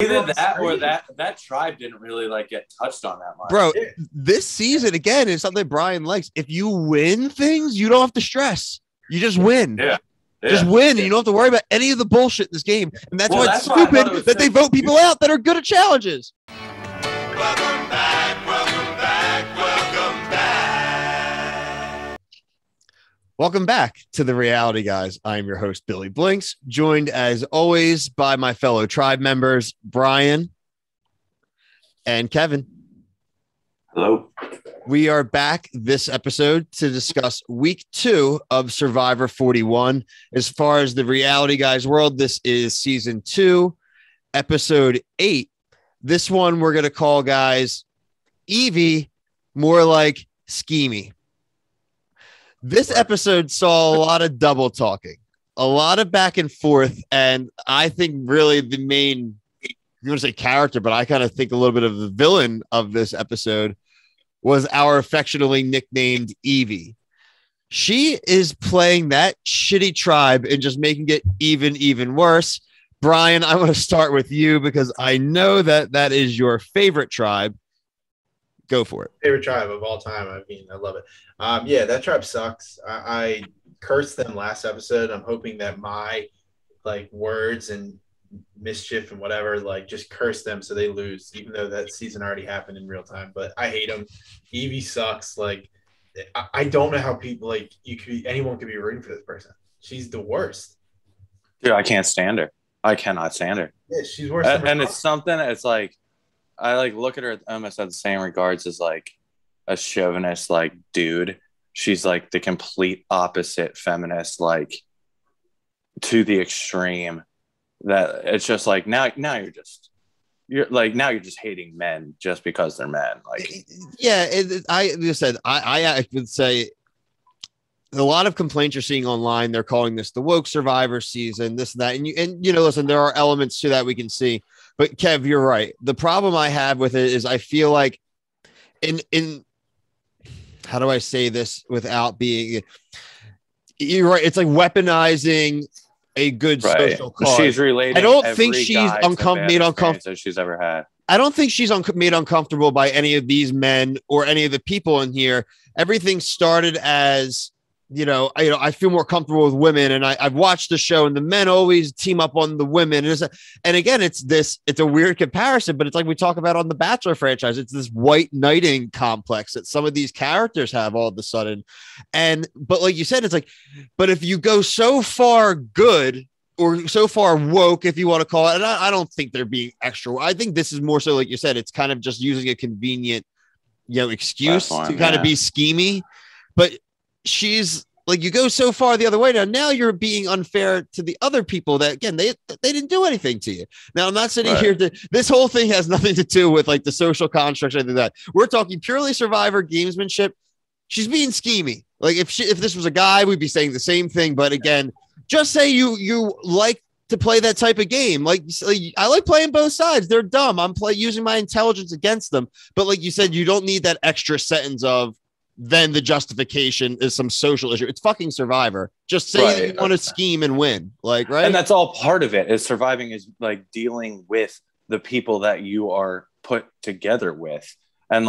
Either that or that tribe didn't really like get touched on that much. Bro, this season again is something Brian likes. If you win things, you don't have to stress. You just win. Yeah. Just win, and you don't have to worry about any of the bullshit in this game. And that's why it's stupid that they vote people out that are good at challenges. Welcome back, welcome back, welcome back. Welcome back to The Reality Guys. I am your host, Billy Blinks, joined as always by my fellow tribe members, Brian and Kevin. Hello. We are back this episode to discuss week 2 of Survivor 41. As far as the Reality Guys world, this is season 2, episode 8. This one we're going to call, guys, Evie, more like Schemy. This episode saw a lot of double talking, a lot of back and forth, and I think really the main, you want to say character, but I kind of think a little bit of the villain of this episode was our affectionately nicknamed Evie. She is playing that shitty tribe and just making it even worse. Brian, I want to start with you because I know that is your favorite tribe. Go for it. Favorite tribe of all time. I mean, I love it. Yeah, that tribe sucks. I cursed them last episode. I'm hoping that my words and mischief and whatever just curse them so they lose, even though that season already happened in real time. But I hate them. Evie sucks. I don't know how people anyone could be rooting for this person. She's the worst. Dude, I can't stand her. I cannot stand her. Yeah, she's worse. And it's something. It's like I look at her almost at the same regards as a chauvinist dude. She's the complete opposite feminist, to the extreme. That it's just now you're just hating men just because they're men. Yeah, I just said I would say a lot of complaints you're seeing online. They're calling this the woke Survivor season, this and that, and listen, there are elements to that we can see. But Kev, you're right. The problem I have with it is I feel like in how do I say this without being? You're right. It's weaponizing a good social cause. She's related. I don't think she's made uncomfortable she's ever had. I don't think she's made uncomfortable by any of these men or any of the people in here. Everything started as, I feel more comfortable with women, and I've watched the show, and the men always team up on the women. And again, it's a weird comparison, but it's like we talk about on the Bachelor franchise. It's this white knighting complex that some of these characters have all of a sudden. But like you said, it's but if you go so far good or so far woke, if you want to call it, and I don't think they're being extra. I think this is more so, like you said, it's kind of just using a convenient, excuse to kind of be schemy, but she's you go so far the other way. Now you're being unfair to the other people that, again, they didn't do anything to you. Now, I'm not sitting here this whole thing has nothing to do with the social construct or anything like that. We're talking purely Survivor gamesmanship. She's being schemy. If this was a guy, we'd be saying the same thing. But again, just say you like to play that type of game. I like playing both sides. They're dumb. I'm using my intelligence against them. But like you said, you don't need that extra sentence of, then the justification is some social issue. It's fucking Survivor. Just say that you want to scheme and win. Right? And that's all part of it. Is surviving is dealing with the people that you are put together with. And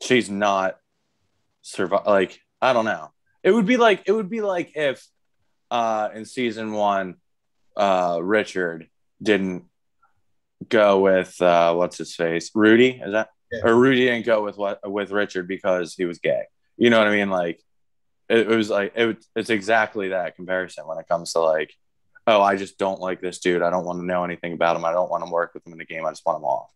she's not survive. I don't know. It would be like if in season 1 Richard didn't go with what's his face? Rudy, is that? Yeah. Or Rudy didn't go with Richard because he was gay. You know what I mean? It's exactly that comparison when it comes to oh, I just don't like this dude. I don't want to know anything about him. I don't want to work with him in the game. I just want him off.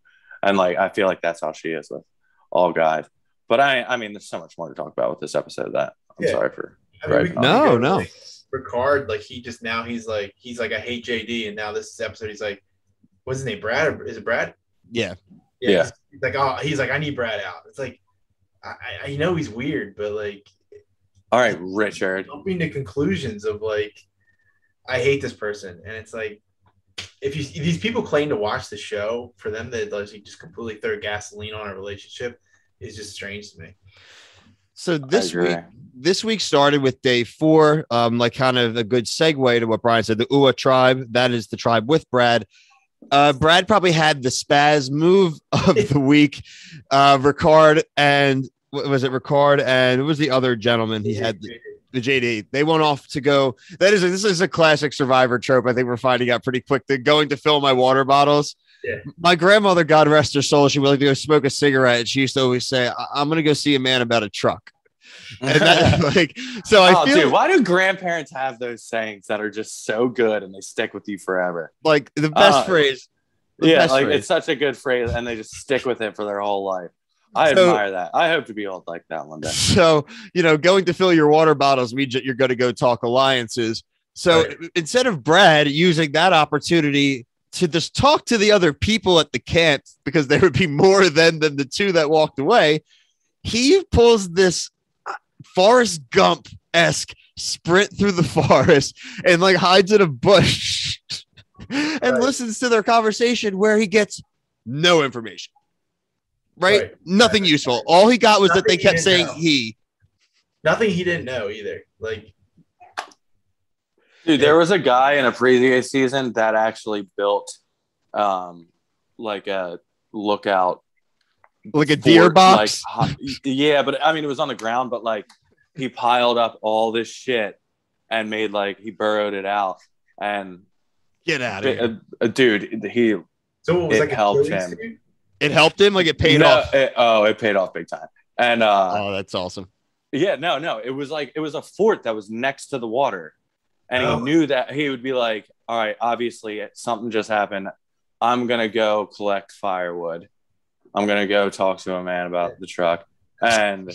And I feel like that's how she is with all guys. But I mean, there's so much more to talk about with this episode that I'm sorry for. No. Ricard, he's I hate JD, and now this episode he's what's his name? Brad? Is it Brad? Yeah. Yeah. He's I need Brad out. It's I know he's weird, but all right, Richard. Jumping to conclusions of I hate this person, and it's if these people claim to watch the show, for them to just completely throw gasoline on a relationship is just strange to me. So this week started with day 4, kind of a good segue to what Brian said. The Ua tribe, that is the tribe with Brad. Brad probably had the spaz move of the week. Ricard and what was it? Ricard and what was the other gentleman? He had the JD. They went off to go. This is a classic Survivor trope. I think we're finding out pretty quick. They're going to fill my water bottles. Yeah. My grandmother, God rest her soul, she would like to go smoke a cigarette. And she used to always say, I'm going to go see a man about a truck. And that, like, so I feel dude, why do grandparents have those sayings that are just so good and they stick with you forever? like the best phrase. Yeah, like it's such a good phrase and they just stick with it for their whole life. I admire that. I hope to be old like that one day. So, going to fill your water bottles means that you're going to go talk alliances. So instead of Brad using that opportunity to just talk to the other people at the camp, because there would be more than the two that walked away, he pulls this Forrest Gump-esque sprint through the forest and like hides in a bush and listens to their conversation where he gets no information. Right? Nothing useful. All he got was that they kept saying Nothing he didn't know either. Like, dude, there was a guy in a previous season that actually built like a lookout, like a deer box. Like, yeah, but I mean, it was on the ground, but like he piled up all this shit and made he burrowed it out and get out of here. Dude, so what was it helped him. It helped him, like it paid off. It paid off big time. And oh, that's awesome. Yeah, no, it was a fort that was next to the water, and he knew that he would be like, all right, obviously something just happened. I'm gonna go collect firewood. I'm gonna go talk to a man about the truck, and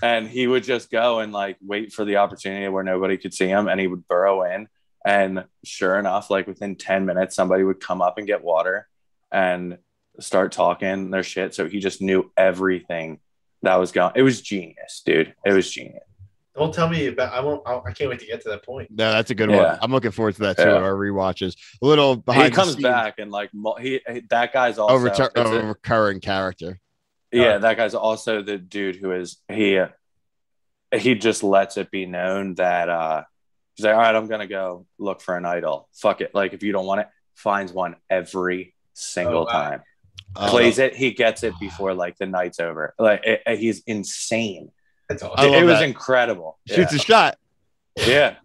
and he would just go and wait for the opportunity where nobody could see him, and he would burrow in, and sure enough, within 10 minutes, somebody would come up and get water and start talking their shit. So he just knew everything that was going. It was genius, dude. It was genius. Don't tell me about. I can't wait to get to that point. No, that's a good one. I'm looking forward to that too. Our rewatches. A little behind. He comes back and that guy's also a recurring character. Yeah, that guy's also the dude who is he just lets it be known that he's like, all right, I'm gonna go look for an idol. Fuck it. Like if you don't want it, finds one every single time. Plays it, he gets it before the night's over. He's insane. That's awesome. It was incredible. Shoots a shot. Yeah.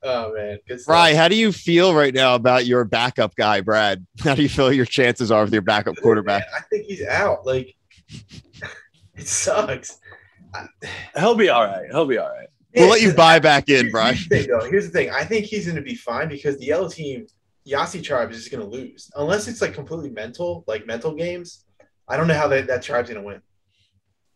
Oh man. Rye, how do you feel right now about your backup guy, Brad? How do you feel your chances are with your backup quarterback? Man, I think he's out. It sucks. He'll be all right. We'll let you buy back in, Brian. Here's the thing. I think he's going to be fine because the yellow team, Yasi tribe, is just going to lose unless it's completely mental, mental games. I don't know how that tribe's going to win.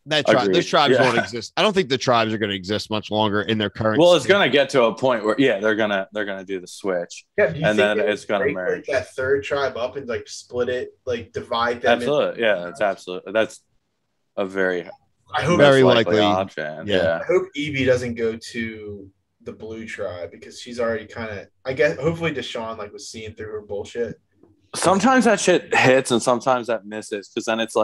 Those tribes won't exist. I don't think the tribes are going to exist much longer in their current. Well, it's going to get to a point where they're gonna do the switch, and then it's going to merge that third tribe up and split it, divide them. Absolutely, that's absolutely. That's a very. I hope very likely option. Yeah. I hope Evie doesn't go to the blue tribe because she's already kind of. I guess hopefully Deshaun was seeing through her bullshit. Sometimes that shit hits and sometimes that misses because then it's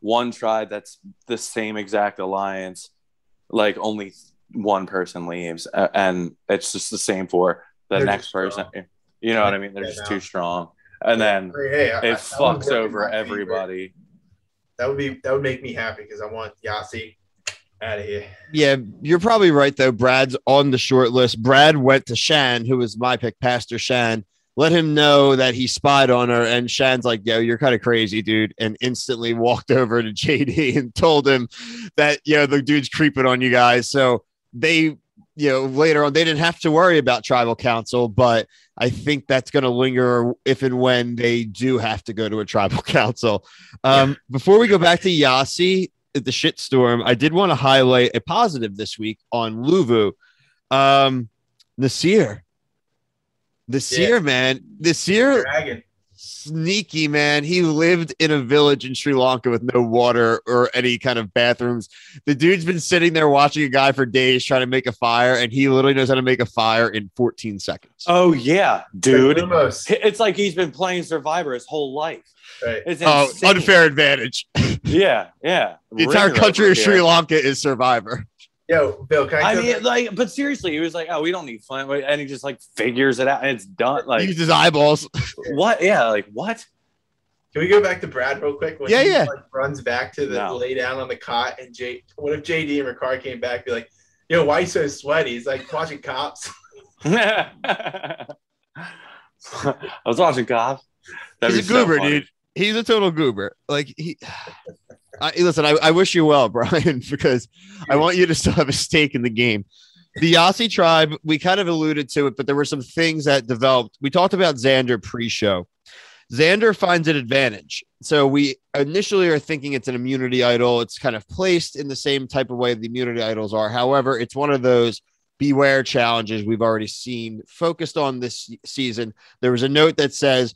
one tribe that's the same exact alliance, only one person leaves, and it's just the same for the next person. You know what I mean? They're just too strong, and then it fucks over everybody. That would make me happy because I want Yasi out of here. Yeah, you're probably right though. Brad's on the short list. Brad went to Shan, who was my pick, Pastor Shan. Let him know that he spied on her, and Shan's like, yo, you're kind of crazy, dude, and instantly walked over to JD and told him that, the dude's creeping on you guys. So they, later on, they didn't have to worry about tribal council, but I think that's going to linger if and when they do have to go to a tribal council. Before we go back to Yasi at the shitstorm, I did want to highlight a positive this week on Luvu. Nasir, man. Nasir, Dragon. sneaky, man. He lived in a village in Sri Lanka with no water or any kind of bathrooms. The dude's been sitting there watching a guy for days trying to make a fire, and he literally knows how to make a fire in 14 seconds. Oh, yeah, dude. It's like he's been playing Survivor his whole life. Right. It's unfair advantage. Yeah. The entire country of Sri Lanka is Survivor. Yo, Bill, can I I go mean, back? like, but seriously, he was like, "Oh, we don't need Flint," and he just like figures it out, and it's done. Like, Use his eyeballs. what? Yeah, like what? Can we go back to Brad real quick? When Yeah, he, yeah. Like, runs back to the No. lay down on the cot, and what if JD and Ricard came back and be like, yo, why you so sweaty? He's like watching Cops. I was watching Cops. That'd He's a be so goober, funny. dude. He's a total goober. Like listen, I wish you well, Brian, because I want you to still have a stake in the game. The Yasi tribe, we kind of alluded to it, but there were some things that developed. We talked about Xander pre-show. Xander finds an advantage. So we initially are thinking it's an immunity idol. It's kind of placed in the same type of way the immunity idols are. However, it's one of those beware challenges we've already seen focused on this season. There was a note that says,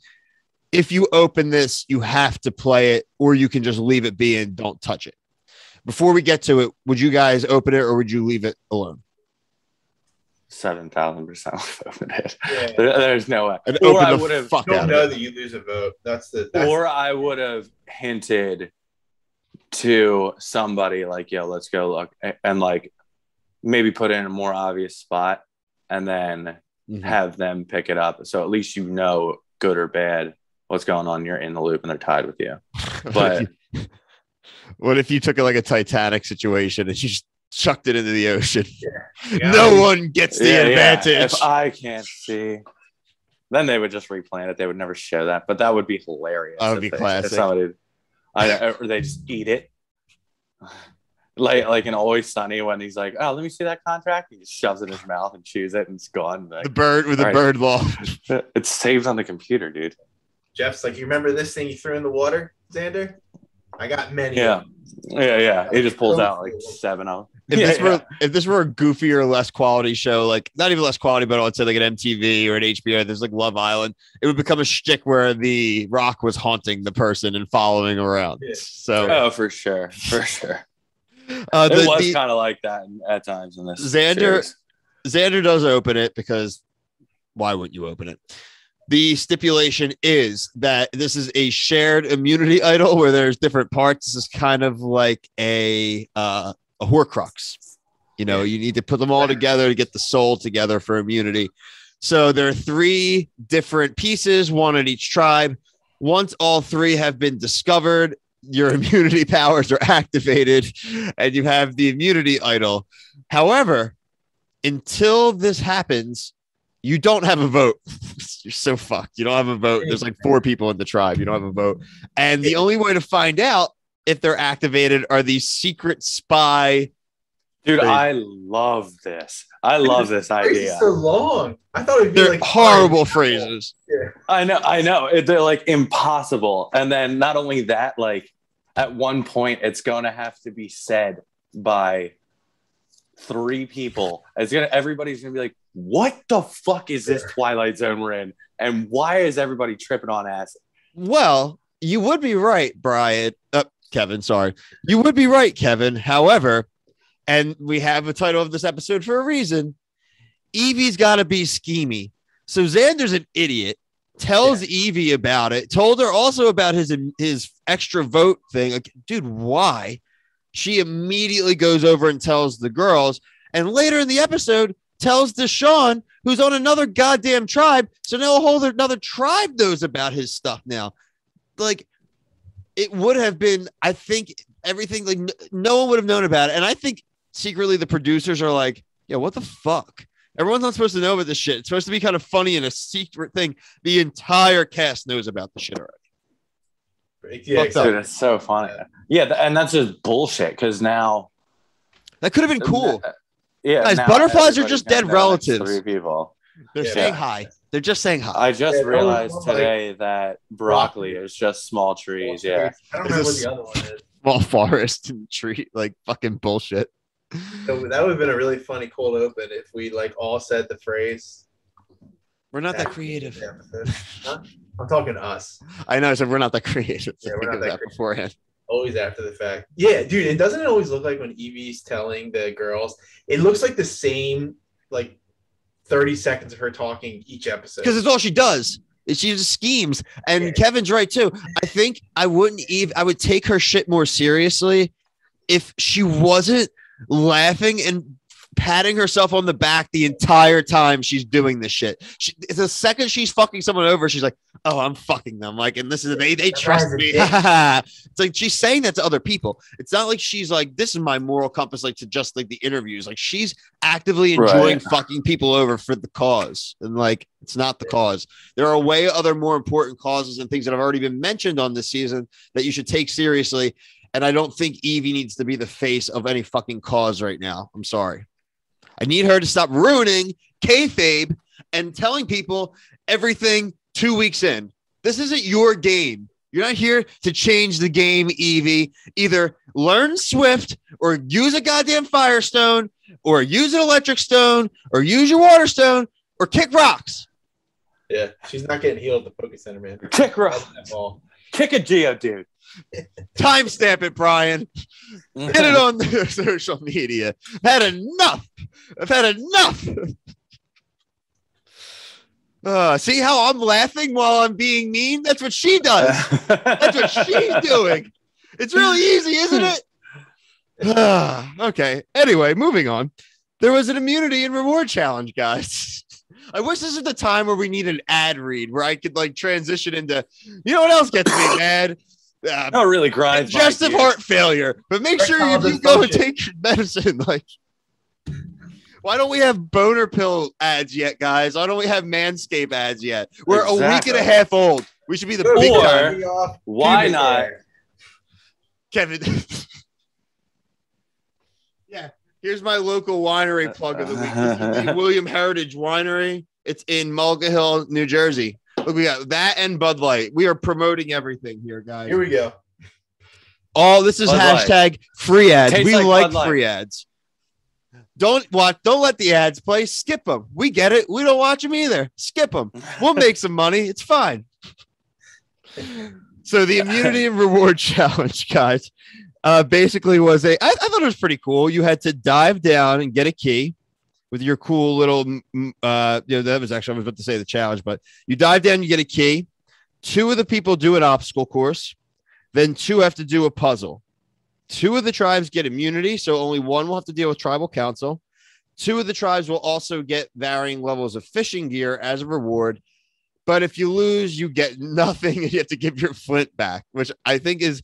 if you open this, you have to play it, or you can just leave it be and don't touch it. Before we get to it, would you guys open it or would you leave it alone? 7,000% open it. Yeah. There's no way. I'd Or open I the would have, fuck Don't out know of it. that you lose a vote. That's or I would have hinted to somebody like, "Yo, let's go look," and like maybe put it in a more obvious spot, and then Mhm. have them pick it up. So at least you know, good or bad, what's going on. You're in the loop, and they're tied with you. But What if you took it like a Titanic situation and you just chucked it into the ocean? Yeah. No one gets the advantage. If I can't see, then they would just replant it. They would never show that, but that would be hilarious. That would be if classic. Somebody, or they just eat it, like in Always Sunny when he's like, "Oh, let me see that contract." He just shoves it in his mouth and chews it, and it's gone. Like, The bird with the All right. bird law. it's saved on the computer, dude. Jeff's like, you remember this thing you threw in the water, Xander? I got many. Yeah. of them. Yeah. He just pulls out like 7 of them. If this were a goofier, less quality show, like not even less quality, but I would say like an MTV or an HBO, there's like Love Island, it would become a shtick where the Rock was haunting the person and following around. Yeah. So Oh, for sure. It the, was the- kind of like that at times in this. Xander- series. Xander does open it because why wouldn't you open it? The stipulation is that this is a shared immunity idol where there's different parts. This is kind of like a Horcrux. You know, you need to put them all together to get the soul together for immunity. So there are 3 different pieces, one at each tribe. Once all 3 have been discovered, your immunity powers are activated and you have the immunity idol. However, until this happens, you don't have a vote. You're so fucked. You don't have a vote. There's like 4 people in the tribe. You don't have a vote. And the only way to find out if they're activated are these secret spy. Dude, Crazy. I love this. I love this Why is it idea. so long? I thought it'd be They're like horrible phrases. I know. They're like impossible. And then not only that, like at one point, it's going to have to be said by 3 people. Everybody's going to be like, what the fuck is this Twilight Zone we're in? And why is everybody tripping on acid? Well, you would be right, Brian. Kevin, sorry. You would be right, Kevin. However, and we have a title of this episode for a reason. Evie's got to be schemy. So Xander's an idiot. Tells Evie about it. Told her also about his extra vote thing. Like, dude, why? She immediately goes over and tells the girls. And later in the episode, tells Deshaun, who's on another goddamn tribe. So now a whole another tribe knows about his stuff now. Like, it would have been, I think, everything, like, no one would have known about it. And I think secretly the producers are like, yeah, what the fuck? Everyone's not supposed to know about this shit. It's supposed to be kind of funny and a secret thing. The entire cast knows about the shit already. Yeah, Fucked up. Dude, it's so funny. Yeah, and that's just bullshit because now. That could have been cool. Yeah, Guys, now butterflies are everybody's just gonna dead know next relatives. 3 people. They're Yeah. saying hi. They're just saying hi. I just Yeah, that was realized more like- today that broccoli is just small trees. Yeah. I don't Is remember what this- the other one is. Small forest and tree, like fucking bullshit. So that would have been a really funny cold open if we like all said the phrase. We're not that creative. Huh? I'm talking us. I know, so we're not that creative. Yeah, To we're think not of that that creative. beforehand. Always after the fact. Yeah, dude. And doesn't it always look like when Evie's telling the girls? It looks like the same, like 30 seconds of her talking each episode. Because it's all she does. She just schemes. And Yeah. Kevin's right too. I think I would take her shit more seriously if she wasn't laughing and patting herself on the back the entire time she's doing this shit. The second she's fucking someone over, she's like, "Oh, I'm fucking them." Like, and this is they trust me. It's like she's saying that to other people. It's not like she's like, "This is my moral compass," like to just like the interviews. Like she's actively enjoying fucking people over for the cause, and like it's not the cause. There are way other more important causes and things that have already been mentioned on this season that you should take seriously. And I don't think Evie needs to be the face of any fucking cause right now. I'm sorry. I need her to stop ruining kayfabe and telling people everything 2 weeks in. This isn't your game. You're not here to change the game, Evie. Either learn Swift or use a goddamn Firestone or use an electric stone or use your water stone or kick rocks. Yeah, she's not getting healed at the Poke Center, man. Kick rocks. Kick a Geodude. Timestamp it, Brian. Get it on their social media. I've had enough. See how I'm laughing while I'm being mean? That's what she does. That's what she's doing. It's really easy, isn't it? Okay. Anyway, moving on. There was an immunity and reward challenge, guys. I wish this was the time where we need an ad read where I could like transition into, you know what else gets me mad? Not really grinds. Congestive heart failure. But make sure you go and take your medicine. Like, why don't we have boner pill ads yet, guys? Why don't we have Manscaped ads yet? We're a week and a half old. We should be the big time. Why not? Kevin. Yeah. Here's my local winery plug of the week. This is the William Heritage Winery. It's in Mulga Hill, New Jersey. Look, we got that and Bud Light. We are promoting everything here, guys. Here we go. Oh, this is Bud hashtag free ads. Tastes We like like free ads. Don't let the ads play. Skip them. We get it. We don't watch them either. Skip them. We'll make some money. It's fine. So the immunity and reward challenge, guys, basically was I thought it was pretty cool. You had to dive down and get a key with your cool little, that was actually, I was about to say the challenge, but you dive down, you get a key. 2 of the people do an obstacle course. Then 2 have to do a puzzle. 2 of the tribes get immunity, so only 1 will have to deal with tribal council. 2 of the tribes will also get varying levels of fishing gear as a reward. But if you lose, you get nothing and you have to give your flint back, which I think is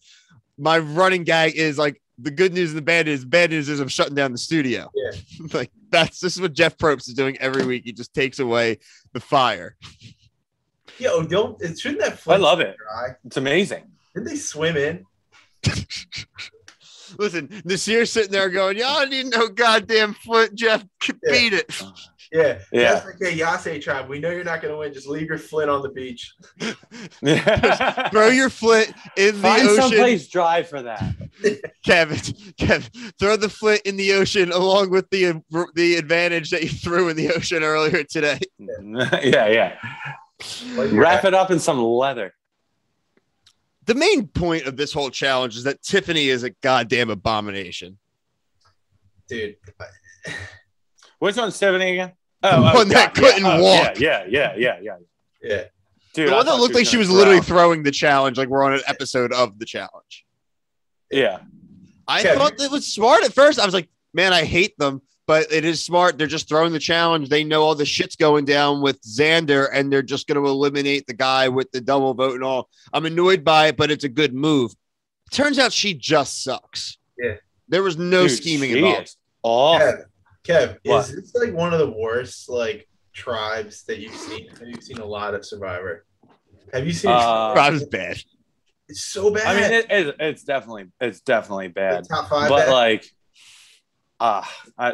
my running gag is like the good news and the bad news. Bad news is I'm shutting down the studio. Yeah. Like this is what Jeff Probst is doing every week. He just takes away the fire. Yo, shouldn't that flint I love it. dry? It's amazing. Didn't they swim in? Listen, Nasir's sitting there going, y'all need no goddamn flint. Jeff, beat it. Yeah. Yeah. That's like, hey, Yase tribe, we know you're not going to win. Just leave your flint on the beach. Throw your flint in the Find ocean. someplace dry for that. Kevin, throw the flint in the ocean along with the advantage that you threw in the ocean earlier today. Yeah. Wrap it up in some leather. The main point of this whole challenge is that Tiffany is a goddamn abomination. Dude. Which one's Tiffany again? The one that couldn't walk. Yeah. Dude, The one that looked like she was literally throwing the challenge, like we're on an episode of the challenge. Yeah. I thought it was smart at first. I was like, man, I hate them, but it is smart. They're just throwing the challenge. They know all the shit's going down with Xander, and they're just going to eliminate the guy with the double vote and all. I'm annoyed by it, but it's a good move. Turns out she just sucks. Yeah. There was no scheming involved. Kev, What? is this like one of the worst like tribes that you've seen? Have you seen a lot of Survivor? Have you seen? Tribe is bad. It's so bad. I mean, it's definitely bad. Top 5 But bad. like,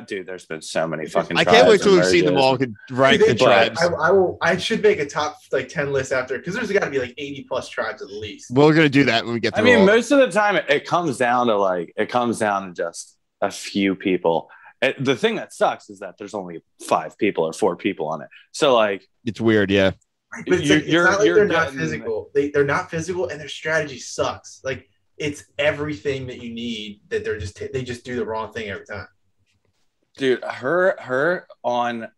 dude, there's been so many fucking. I can't wait tribes till and we've seen them merges. all. Could rank Dude, the they- tribes. I will. I should make a top like 10 list after because there's got to be like 80 plus tribes at least. We're gonna do that when we get I through. mean, all. most of the time it comes down to just a few people. The thing that sucks is that there's only 5 people or 4 people on it. So like, It's weird, yeah. But it's, You're- not like you're they're not getting- physical. They're not physical, and their strategy sucks. Like it's everything that you need. That they just do the wrong thing every time. dude, her on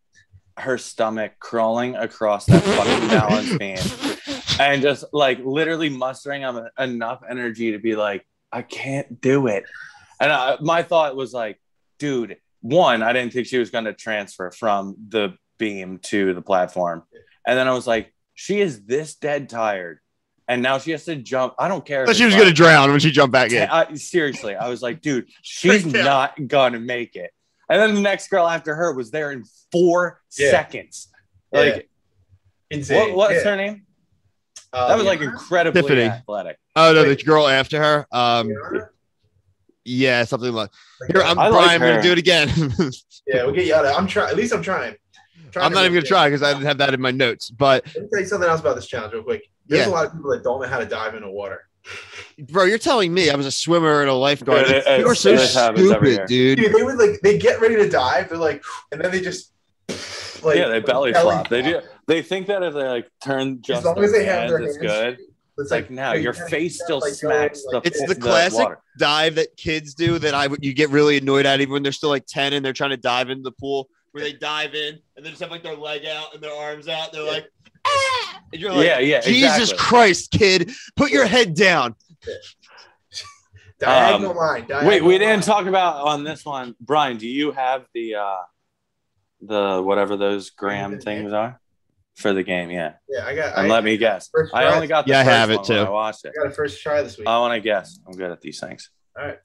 her stomach crawling across that fucking balance beam and just like literally mustering up enough energy to be like, I can't do it. And my thought was like, dude, one, I didn't think she was going to transfer from the beam to the platform. And then I was like, she is this dead tired. And now she has to jump. I don't care. But she was going to drown when she jumped back in. Seriously, I was like, dude, she's not going to make it. And then the next girl after her was there in 4 seconds. Like, insane. What's her name? That was like incredibly Tiffany. athletic. Oh, no, the girl after her. Yeah, something like. Here, I'm Brian. I'm going to do it again. Yeah, we'll get Yada. I'm trying. At least I'm trying. I'm not even going to try because I didn't have that in my notes. But let me tell you something else about this challenge real quick. There's a lot of people that don't know how to dive into water. Bro, you're telling me I was a swimmer and a lifeguard. You're so stupid, dude. They would they get ready to dive. They're like, and then they just they belly flop. They do. They think that if they turn just as long as they have their hands, it's good. It's like no, your face still smacks the. It's the classic dive that kids do that you get really annoyed at even when they're still 10 and they're trying to dive into the pool where they dive in and they just have their leg out and their arms out. They're like, ah! And you're like, Jesus Christ, kid, put your head down. Diagonal line. Wait, we didn't talk about on this one. Brian, do you have the whatever those gram things are for the game? Yeah, I got. And let me guess. I only got the first I have it one too. when I watched it. I got a first try this week. I want to guess. I'm good at these things. All right,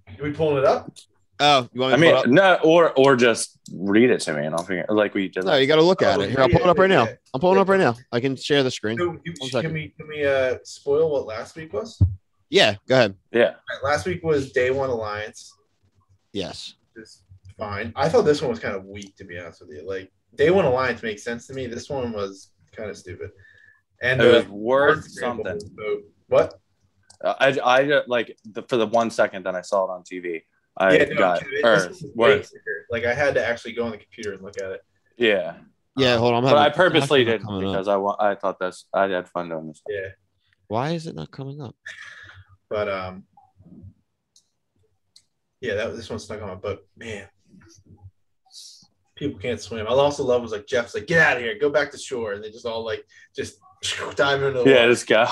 are we pulling it up? Oh, you want me to pull it up? No, or just read it to me and I'll figure like we did. No, you got to look at it. Here, I'll pull it up right now. I'm pulling it up right now. I can share the screen. Can we spoil what last week was? Yeah, go ahead. Yeah. Last week was Day One Alliance. Yes. Just fine. I thought this one was kind of weak, to be honest with you. Day One Alliance makes sense to me. This one was kind of stupid. And it was worth something. What? I for the 1 second that I saw it on TV. I had to actually go on the computer and look at it. Yeah. Yeah, hold on. But I purposely didn't because I thought I had fun doing this. Yeah. Why is it not coming up? But this one's stuck on. But man, people can't swim. I also love was Jeff's get out of here, go back to shore, and they just all just dive into the water. Just go.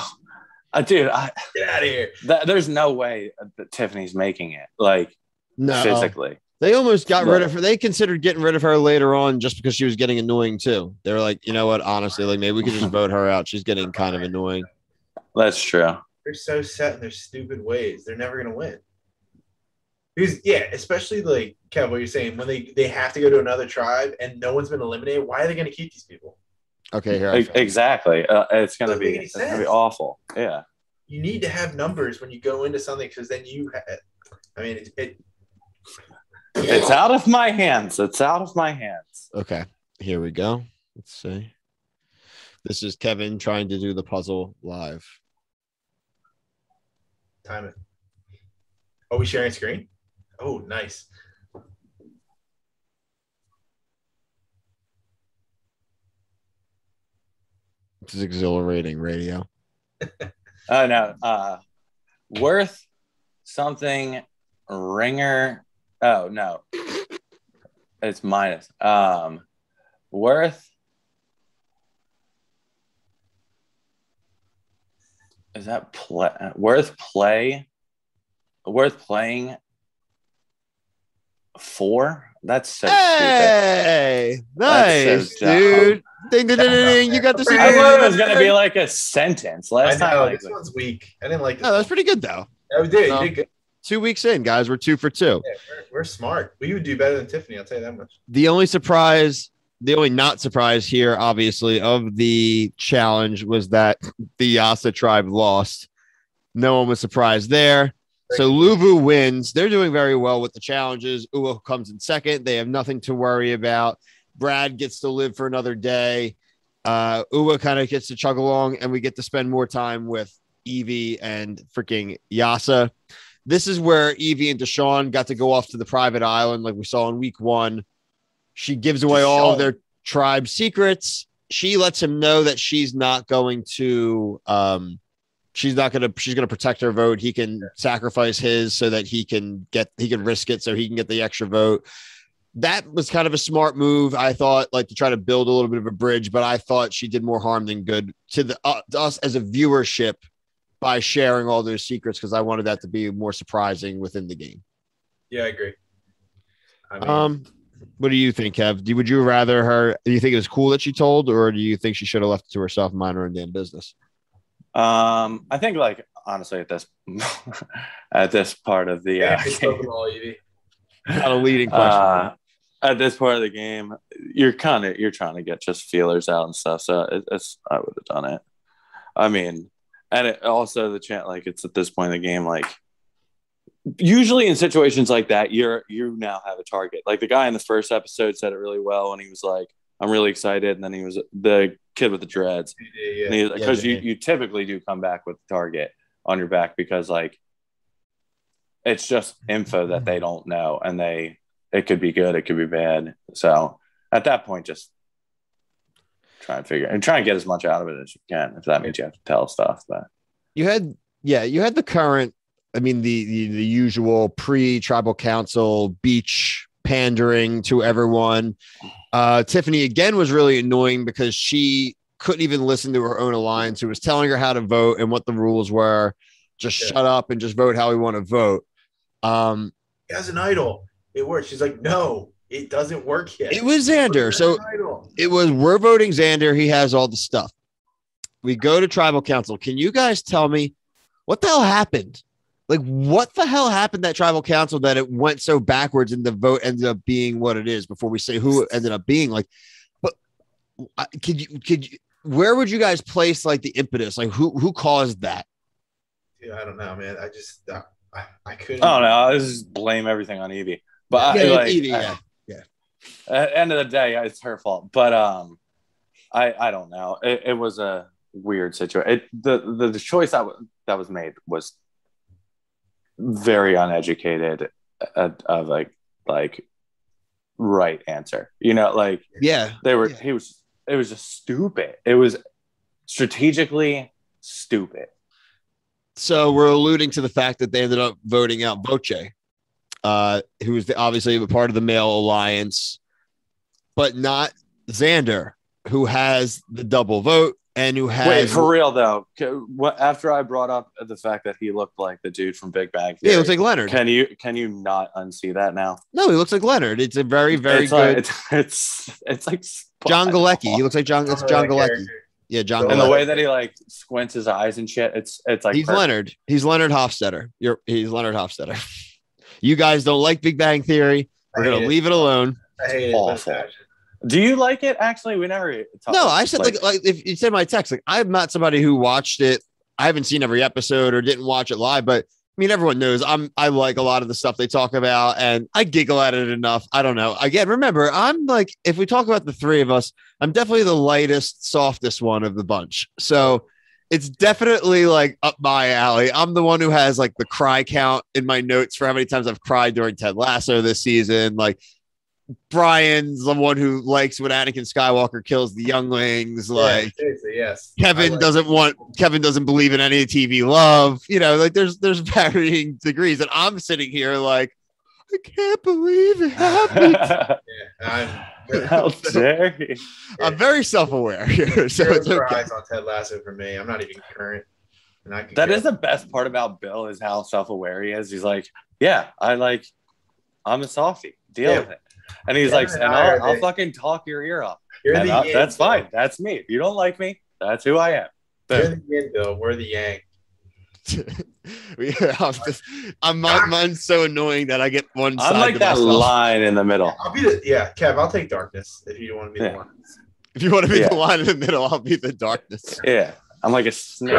Dude, get out of here. There's no way that Tiffany's making it physically. They almost got rid of her. They considered getting rid of her later on just because she was getting annoying too. They were like, you know what? Honestly, maybe we could just vote her out. She's getting kind of annoying. That's true. They're so set in their stupid ways. They're never gonna win. Because especially Kev, what you're saying, when they have to go to another tribe and no one's been eliminated, why are they gonna keep these people? Okay, here. Exactly. It's gonna be awful. Yeah. You need to have numbers when you go into something because then it's out of my hands. It's out of my hands. Okay, here we go. Let's see. This is Kevin trying to do the puzzle live. Time it. Are we sharing screen? Oh, nice. This is exhilarating radio. Oh, no. Worth something ringer. Oh, no. It's minus. Worth. Is that worth playing 4? That's so stupid. Nice, so dude. Ding, ding, ding, ding. You got the I thought it was going to be a sentence. Last time. This one's weak. I didn't like this. No, that's pretty good, though. Oh, you did good. 2 weeks in, guys. We're 2 for 2. Yeah, we're smart. We would do better than Tiffany. I'll tell you that much. The only not surprise here, obviously, of the challenge was that the Yasa tribe lost. No one was surprised there. So Luvu wins. They're doing very well with the challenges. Uwa comes in second. They have nothing to worry about. Brad gets to live for another day. Uwa kind of gets to chug along, and we get to spend more time with Evie and freaking Yasa. This is where Evie and Deshawn got to go off to the private island like we saw in week 1. She gives away all of their tribe secrets. She lets him know that she's not going to she's going to protect her vote. He can sacrifice his so that he can risk it so he can get the extra vote. That was kind of a smart move, I thought, to try to build a little bit of a bridge, but I thought she did more harm than good to us as a viewership by sharing all those secrets because I wanted that to be more surprising within the game. Yeah, I agree. I mean, What do you think, Kev? Would you rather her? Do you think it was cool that she told, or do you think she should have left it to herself and mind her own damn business? I think like honestly at this at this part of the it's game, overall, Evie. Not a leading question. at this part of the game, you're trying to get just feelers out and stuff. So it's I would have done it. I mean, and it also the chant like it's at this point in the game like usually in situations like that you now have a target. Like the guy in the first episode said it really well when he was like, I'm really excited, and then he was the kid with the dreads. Yeah. Because you typically do come back with the target on your back because like it's just info that they don't know, and it could be good, it could be bad. So at that point, just try and get as much out of it as you can. If that means you have to tell stuff, but You had the current. I mean, the usual pre-tribal council beach pandering to everyone. Tiffany again was really annoying because she couldn't even listen to her own alliance, who was telling her how to vote and what the rules were. Just shut up and just vote how we want to vote. As an idol, it works. She's like, no, it doesn't work yet. It was Xander. So it was, we're voting Xander. He has all the stuff. We go to tribal council. Can you guys tell me what the hell happened? Like, what the hell happened at tribal council that it went so backwards and the vote ended up being what it is before we say who it ended up being? Like, but could you, where would you guys place like the impetus? Like who caused that? Dude, I don't know, man. I couldn't. I don't know. I just blame everything on Evie. But Evie, at the end of the day, it's her fault. But I don't know. It was a weird situation. The choice that was made was very uneducated of like right answer. You know, like it was just stupid. It was strategically stupid. So we're alluding to the fact that they ended up voting out Boche, who was obviously a part of the male alliance, but not Xander, who has the double vote and who has. Wait, for real though. After I brought up the fact that he looked like the dude from Big Bang Theory, he looks like Leonard. Can you not unsee that now? No, he looks like Leonard. It's a very good. It's like John Galecki. He looks like John. It's John Galecki. Yeah, John. And the way that he like squints his eyes and shit, it's like he's perfect. Leonard. He's Leonard Hofstetter. He's Leonard Hofstetter. You guys don't like Big Bang Theory. We're gonna leave it alone. I hate awful. Do you like it? Actually, we never. No, I said like if you said my text, like I'm not somebody who watched it. I haven't seen every episode or didn't watch it live, but I mean, everyone knows I like a lot of the stuff they talk about, and I giggle at it enough. I don't know. Again, remember, I'm like, if we talk about the three of us, I'm definitely the lightest, softest one of the bunch. So it's definitely like up my alley. I'm the one who has like the cry count in my notes for how many times I've cried during Ted Lasso this season. Like Brian's the one who likes when Anakin Skywalker kills the younglings. Like, yes, Kevin doesn't believe in any TV love. You know, like there's varying degrees, and I'm sitting here like, I can't believe it happened. How dare you? I'm very self-aware here, so it's okay. Eyes on Ted Lasso for me. I'm not even current. That is the best part about Bill is how self-aware he is. He's like, yeah, I'm a softie. Deal with it. And he's like, and I'll fucking talk your ear off. That's fine. That's me. If you don't like me, that's who I am. You're the yin, Bill. We're the yang. Mine's so annoying that I get one side. I'm like that line in the middle. Kev, I'll take darkness if you want to be the one. If you want to be the line in the middle, I'll be the darkness. Yeah. I'm like a snake.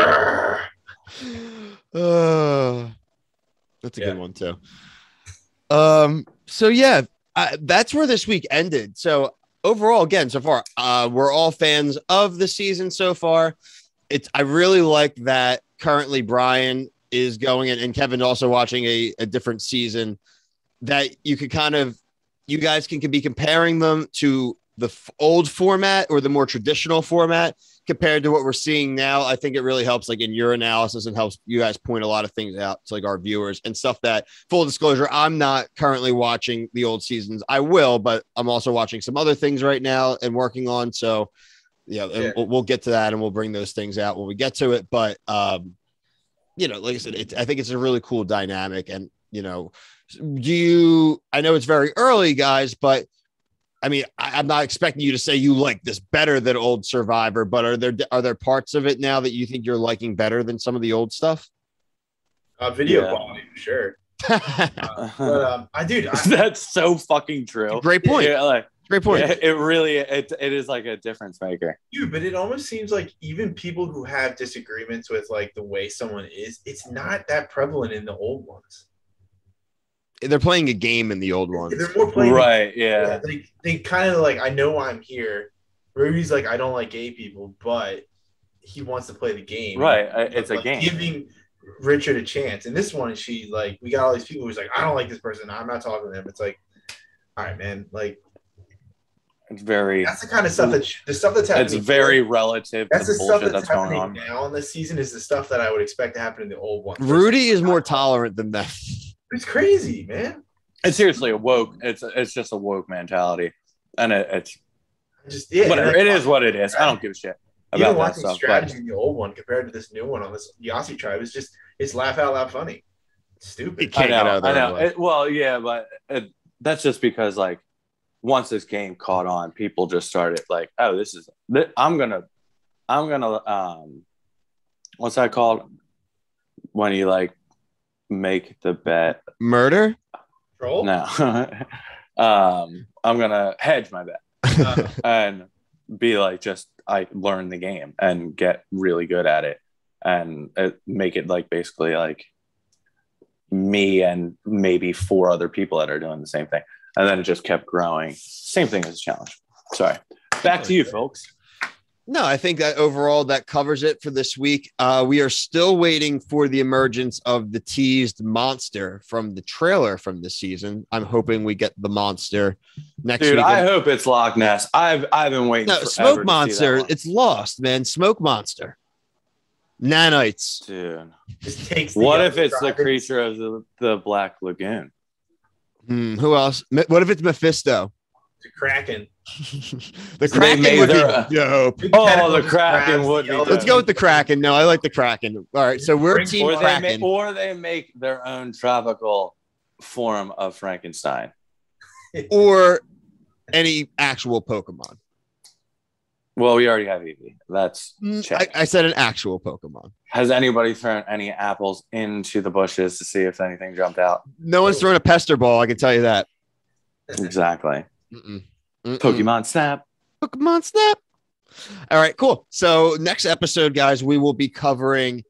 That's a good one too. So yeah, that's where this week ended. So overall, again, so far, we're all fans of the season so far. I really like that currently Brian is going and Kevin's also watching a different season that you guys can be comparing them to the old format or the more traditional format compared to what we're seeing now. I think it really helps like in your analysis and helps you guys point a lot of things out to like our viewers and stuff that, full disclosure, I'm not currently watching the old seasons. I will, but I'm also watching some other things right now and working on. So we'll get to that and we'll bring those things out when we get to it. But, like I said, I think it's a really cool dynamic. And you know, I know it's very early, guys, but I mean, I'm not expecting you to say you like this better than old Survivor, but are there parts of it now that you think you're liking better than some of the old stuff? Video Yeah. quality for sure. But That's so fucking true. Great point. Yeah, like, Great point. it really it is like a difference maker. dude, but it almost seems like even people who have disagreements with like the way someone is, it's not that prevalent in the old ones. They're playing a game in the old ones. They're more playing Right, yeah. They kind of like, I know I'm here. Ruby's like, I don't like gay people, but he wants to play the game. Right, it's a Like, game. Giving Richard a chance. And this one, she like, we got all these people who's like, I don't like this person. I'm not talking to them. It's like, all right, man. Like, It's very that's the kind of stuff the stuff that's happening. it's very relative That's to the the stuff bullshit that's that's going happening on. now in this season is the stuff that I would expect to happen in the old one. Rudy is more tolerant than that. It's crazy, man. It's seriously a woke. It's just a woke mentality, and it's Yeah, whatever. It is what it is. I don't give a shit Even about that watching stuff. strategy But in the old one compared to this new one on this Yasi tribe is just it's laugh out loud funny. It's stupid. Can't get out of I there know. anyway. Well, yeah, but that's just because like once this game caught on, people just started like, oh, I'm gonna what's that called when you like make the bet? Murder? Troll? No, I'm gonna hedge my bet and be like, just I learn the game and get really good at it and make it like basically like me and maybe 4 other people that are doing the same thing. And then it just kept growing. Same thing as a challenge. Sorry. Back to you, folks. No, I think that overall that covers it for this week. We are still waiting for the emergence of the teased monster from the trailer from this season. I'm hoping we get the monster next Dude, week. I hope it's Loch Ness. I've been waiting. No, forever Smoke to see Monster. that one. It's lost, man. Smoke Monster. Nanites. Dude. Just takes what if it's the creature of the Black Lagoon? Who else? What if it's Mephisto? The Kraken. The So they Kraken made would be their- dope. Oh, the Kraken would be. Let's go with the Kraken. No, I like the Kraken. All right, so we're team Or Kraken. they make their own tropical form of Frankenstein. Or any actual Pokemon. Well, we already have Eevee. That's check. I said an actual Pokemon. Has anybody thrown any apples into the bushes to see if anything jumped out? No one's thrown a pester ball. I can tell you that. Exactly. Mm-mm. Pokemon Snap. Pokemon Snap. All right, cool. So next episode, guys, we will be covering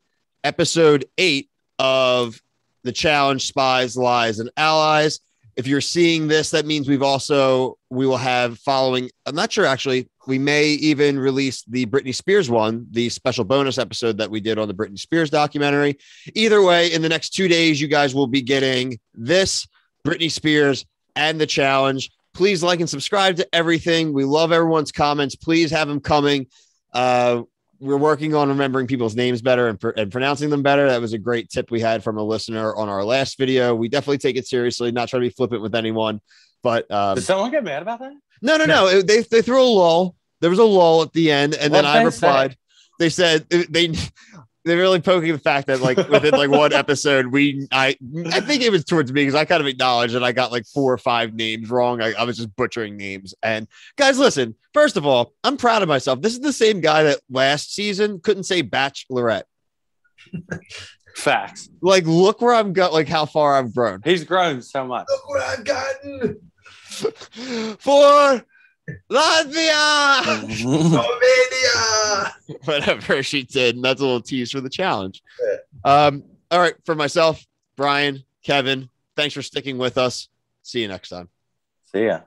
episode 8 of the challenge Spies, Lies, and Allies. If you're seeing this, that means we will have following. I'm not sure, actually. We may even release the Britney Spears one, the special bonus episode that we did on the Britney Spears documentary. Either way, in the next 2 days, you guys will be getting this, Britney Spears, and the challenge. Please like and subscribe to everything. We love everyone's comments. Please have them coming. We're working on remembering people's names better and pronouncing them better. That was a great tip we had from a listener on our last video. We definitely take it seriously, not trying to be flippant with anyone. But Did someone get mad about that? no. They threw a lull. There was a lull at the end, and then What'd I they replied. say? They said they're really poking the fact that like within like one episode, I think it was towards me because I kind of acknowledged that I got like 4 or 5 names wrong. I was just butchering names. And guys, listen, first of all, I'm proud of myself. This is the same guy that last season couldn't say bachelorette. Facts. Like, look where I've got, like how far I've grown. He's grown so much. Look what I've gotten. For Latvia, Romania. whatever she did. And that's a little tease for the challenge. All right. For myself, Brian, Kevin, thanks for sticking with us. See you next time. See ya.